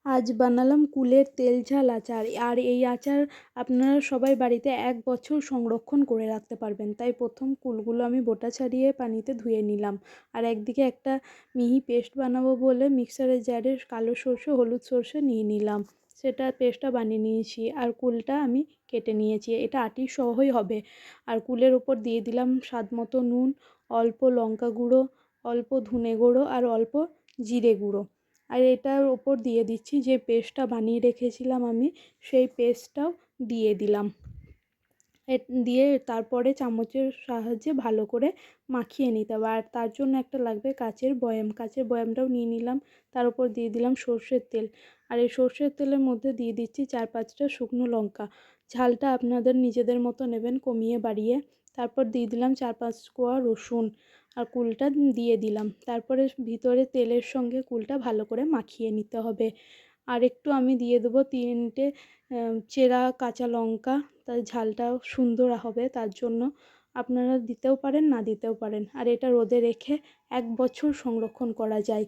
আজ বানালাম কুলের তেল ঝাল আচার। আর এই আচার আপনারা সবাই বাড়িতে 1 বছর সংরক্ষণ করে রাখতে পারবেন। তাই প্রথম কুলগুলো আমি বোটা ছাড়িয়ে পানিতে ধুয়ে নিলাম। আর একদিকে একটা মিহি পেস্ট বানাবো বলে মিক্সারের জারে কালো সর্ষে হলুদ সর্ষে নিয়ে নিলাম, সেটা পেস্টটা বানিয়ে নিয়েছি। আর কুলটা আমি কেটে নিয়েছি, এটা আটির সহই হবে। আর কুলের ওপর দিয়ে দিলাম স্বাদ মতো নুন, অল্প লঙ্কা গুঁড়ো, অল্প ধনে গুঁড়ো আর অল্প জিরে গুঁড়ো। আর এটার ওপর দিয়ে দিচ্ছি যে পেস্টটা বানিয়ে রেখেছিলাম আমি, সেই পেস্টটাও দিয়ে দিলাম। দিয়ে তারপরে চামচের সাহায্যে ভালো করে মাখিয়ে নিতে হবে। আর তার জন্য একটা লাগবে কাচের বয়াম, কাচের বয়ামটাও নিয়ে নিলাম। তার উপর দিয়ে দিলাম সর্ষের তেল। আর এই সর্ষের তেলের মধ্যে দিয়ে দিচ্ছি 4-5টা শুকনো লঙ্কা। ঝালটা আপনাদের নিজেদের মতো নেবেন, কমিয়ে বাড়িয়ে। তারপর দিয়ে দিলাম 4-5 কোয়া রসুন আর কুলটা দিয়ে দিলাম। তারপরে ভিতরে তেলের সঙ্গে কুলটা ভালো করে মাখিয়ে নিতে হবে। আর একটু আমি দিয়ে দেবো 3টে চেরা কাঁচা লঙ্কা, তার ঝালটাও সুন্দর হবে, তার জন্য আপনারা দিতেও পারেন না দিতেও পারেন। আর এটা রোদে রেখে 1 বছর সংরক্ষণ করা যায়।